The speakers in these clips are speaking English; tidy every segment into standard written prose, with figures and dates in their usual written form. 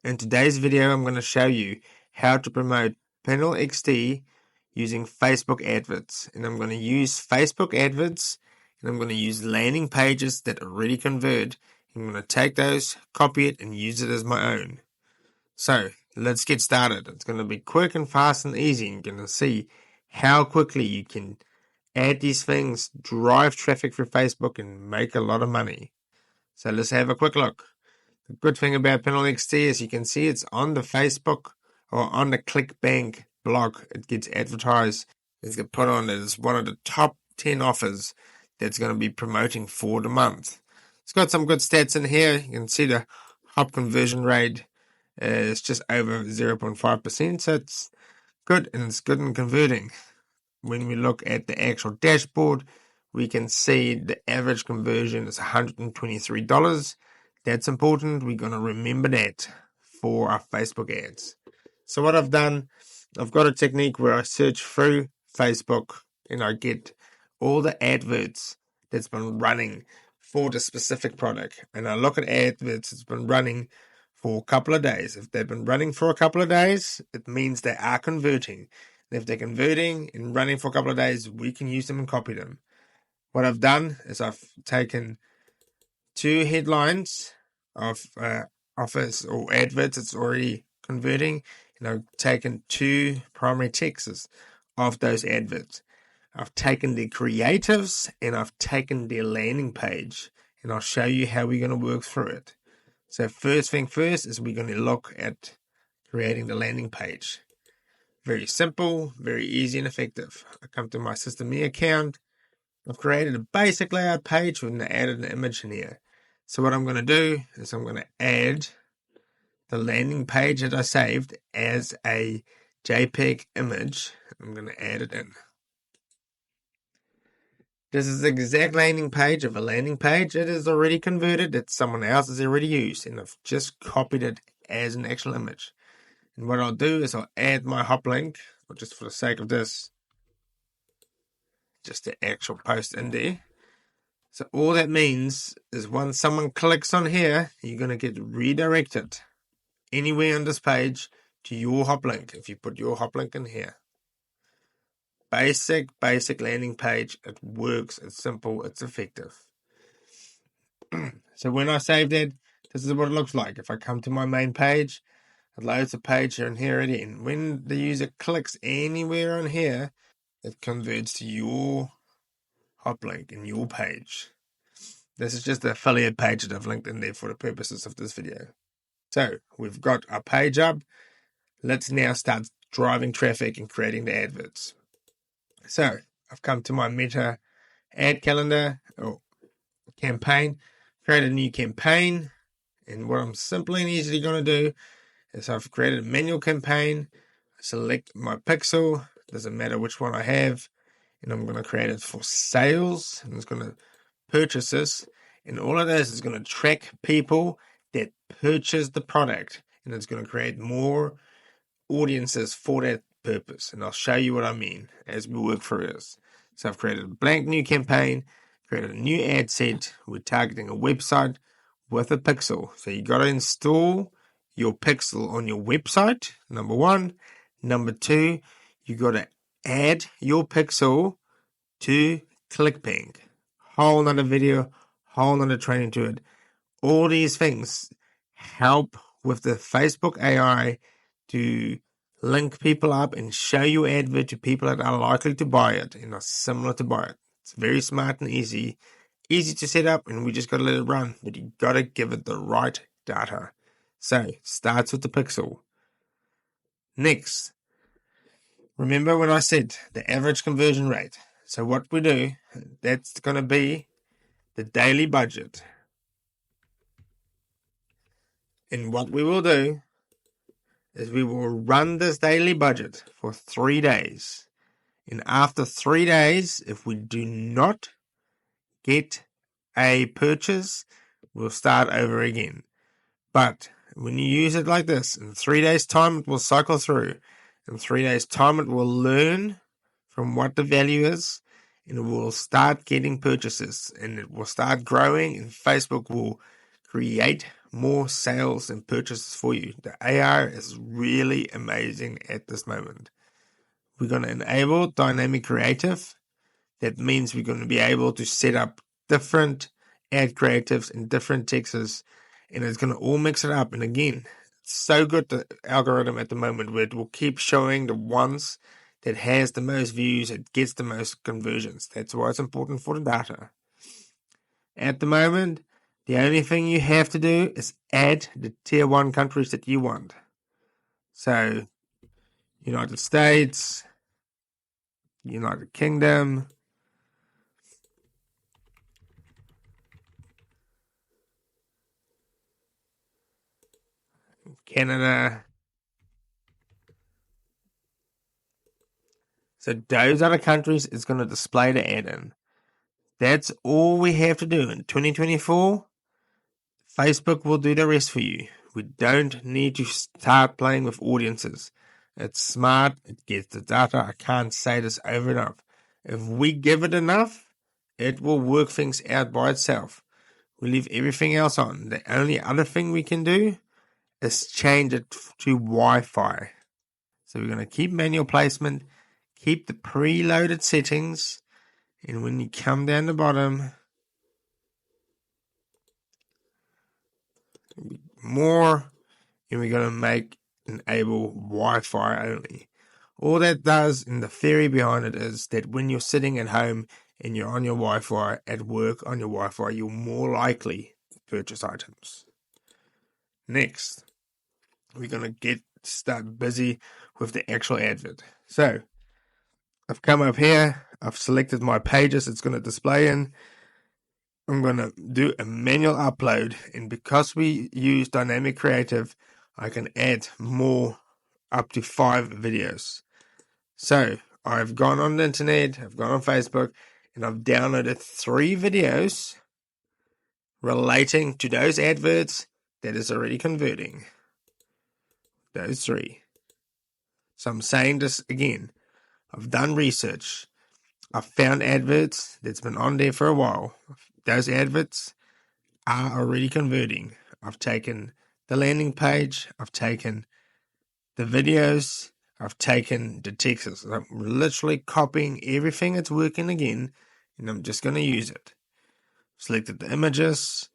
In today's video, I'm going to show you how to promote Pineal XD using Facebook adverts. And I'm going to use Facebook adverts and I'm going to use landing pages that already convert. I'm going to take those, copy it, and use it as my own. So let's get started. It's going to be quick and fast and easy. You're going to see how quickly you can add these things, drive traffic for Facebook, and make a lot of money. So let's have a quick look. The good thing about Pineal XD is you can see it's on the Facebook or on the Clickbank blog. It gets advertised. It's get put on as one of the top 10 offers that's going to be promoting for the month. It's got some good stats in here. You can see the hop conversion rate is just over 0.5%. So it's good, and it's good in converting. When we look at the actual dashboard, we can see the average conversion is $123. That's important. We're going to remember that for our Facebook ads. So what I've done, I've got a technique where I search through Facebook and I get all the adverts that's been running for the specific product. And I look at adverts that's been running for a couple of days. If they've been running for a couple of days, it means they are converting. And if they're converting and running for a couple of days, we can use them and copy them. What I've done is I've taken two headlines of offers or adverts that's already converting, and I've taken two primary texts of those adverts. I've taken the creatives and I've taken their landing page, and I'll show you how we're going to work through it. So first thing first is we're going to look at creating the landing page. Very simple, very easy and effective. I come to my System Me account. I've created a basic layout page and added an image in here. So what I'm going to do is I'm going to add the landing page that I saved as a JPEG image. I'm going to add it in. This is the exact landing page of a landing page. It is already converted that someone else has already used, and I've just copied it as an actual image. And what I'll do is I'll add my hop link, or just for the sake of this, just the actual post in there. So all that means is once someone clicks on here, you're going to get redirected anywhere on this page to your hop link if you put your hop link in here. Basic landing page. It works. It's simple. It's effective. So when I save that, this is what it looks like. If I come to my main page, it loads a page here and here again. When the user clicks anywhere on here, it converts to your hop link in your page. This is just the affiliate page that I've linked in there for the purposes of this video. So we've got our page up. Let's now start driving traffic and creating the adverts. So I've come to my Meta ad calendar or campaign, create a new campaign. And what I'm simply and easily going to do is I've created a manual campaign. Select my pixel. Doesn't matter which one I have. And I'm going to create it for sales. And it's going to purchase this. And all of this is going to track people that purchase the product. And it's going to create more audiences for that purpose. And I'll show you what I mean as we work through this. So I've created a blank new campaign, created a new ad set. We're targeting a website with a pixel. So you got to install your pixel on your website, number one. Number two, you got to add your pixel to Clickbank. Whole nother video, whole nother training to it. All these things help with the Facebook AI to link people up and show your advert to people that are likely to buy it and are similar to buy it. It's very smart and easy to set up, and we just got to let it run, but you got to give it the right data. So starts with the pixel. Next, remember when I said the average conversion rate. So what we do, that's going to be the daily budget. And what we will do is we will run this daily budget for 3 days. And after 3 days, if we do not get a purchase, we'll start over again. But when you use it like this, in 3 days' time, it will cycle through. In 3 days' time, it will learn from what the value is, and it will start getting purchases, and it will start growing, and Facebook will create more sales and purchases for you. The AI is really amazing at this moment. We're going to enable dynamic creative. That means we're going to be able to set up different ad creatives in different texts, and it's going to all mix it up. And again, it's so good, the algorithm at the moment, where it will keep showing the ones that has the most views, it gets the most conversions. That's why it's important for the data. At the moment, the only thing you have to do is add the tier 1 countries that you want. So, United States, United Kingdom, Canada. So those are the countries it's going to display the ad in. That's all we have to do. In 2024, Facebook will do the rest for you. We don't need to start playing with audiences. It's smart. It gets the data. I can't say this over enough. If we give it enough, it will work things out by itself. We leave everything else on. The only other thing we can do is change it to Wi-Fi. So we're going to keep manual placement, keep the preloaded settings, and when you come down the bottom, more, and we're going to enable Wi-Fi only. All that does, and the theory behind it, is that when you're sitting at home and you're on your Wi-Fi, at work on your Wi-Fi, you're more likely to purchase items. Next, we're going to start busy with the actual advert. So, I've come up here, I've selected my pages it's going to display in. I'm going to do a manual upload, and because we use dynamic creative, I can add more, up to 5 videos. So I've gone on the internet, I've gone on Facebook, and I've downloaded 3 videos relating to those adverts that is already converting. Those 3. So I'm saying this again. I've done research. I've found adverts that's been on there for a while. Those adverts are already converting. I've taken the landing page, I've taken the videos, I've taken the texts. I'm literally copying everything that's working again, and I'm just going to use it. Selected the images.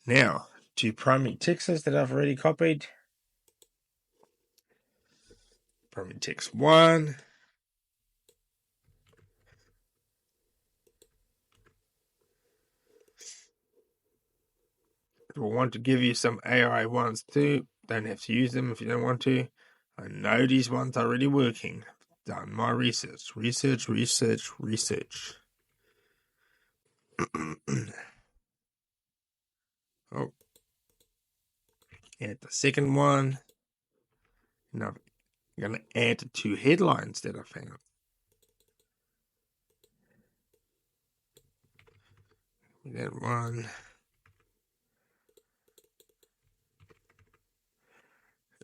Now, to primary texts that I've already copied. Primary text 1. It will want to give you some AI ones too. Don't have to use them if you don't want to. I know these ones are already working. I've done my research. Research. Oh, add the second one. Now I'm going to add 2 headlines that I found. That one.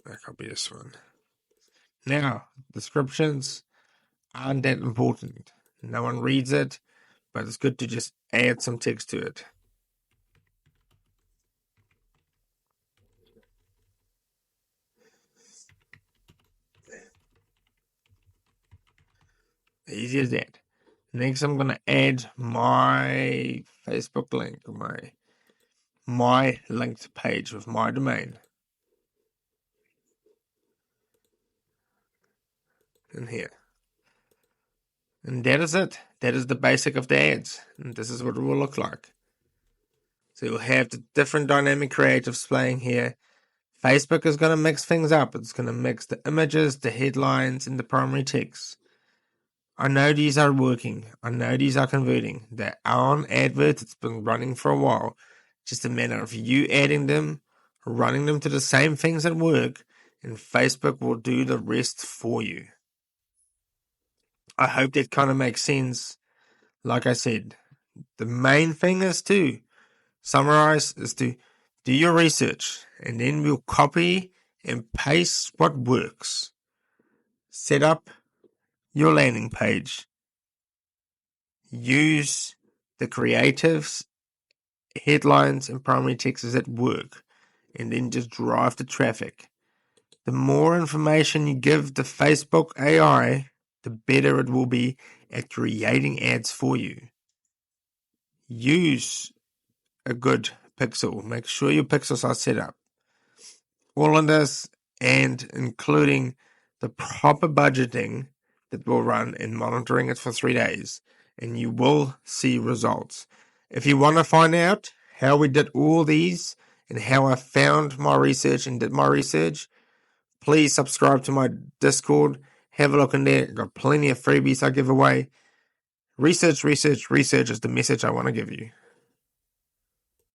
I copy this one. Now, descriptions aren't that important. No one reads it, but it's good to just add some text to it. Easy as that. Next, I'm going to add my Facebook link, my linked page with my domain. In here. And that is it. That is the basic of the ads. And this is what it will look like. So you'll have the different dynamic creatives playing here. Facebook is going to mix things up. It's going to mix the images, the headlines, and the primary text. I know these are working. I know these are converting. They're on adverts. It's been running for a while. Just a matter of you adding them, running them to the same things that work, and Facebook will do the rest for you. I hope that kind of makes sense. Like I said, the main thing is to summarize, is to do your research, and then we'll copy and paste what works. Set up your landing page. Use the creatives, headlines, and primary texts that work. and then just drive the traffic. The more information you give the Facebook AI, the better it will be at creating ads for you. Use a good pixel. Make sure your pixels are set up. All of this, and including the proper budgeting that will run and monitoring it for 3 days, and you will see results. If you want to find out how we did all these and how I found my research and did my research, please subscribe to my Discord. Have a look in there. I've got plenty of freebies I give away. Research is the message I want to give you.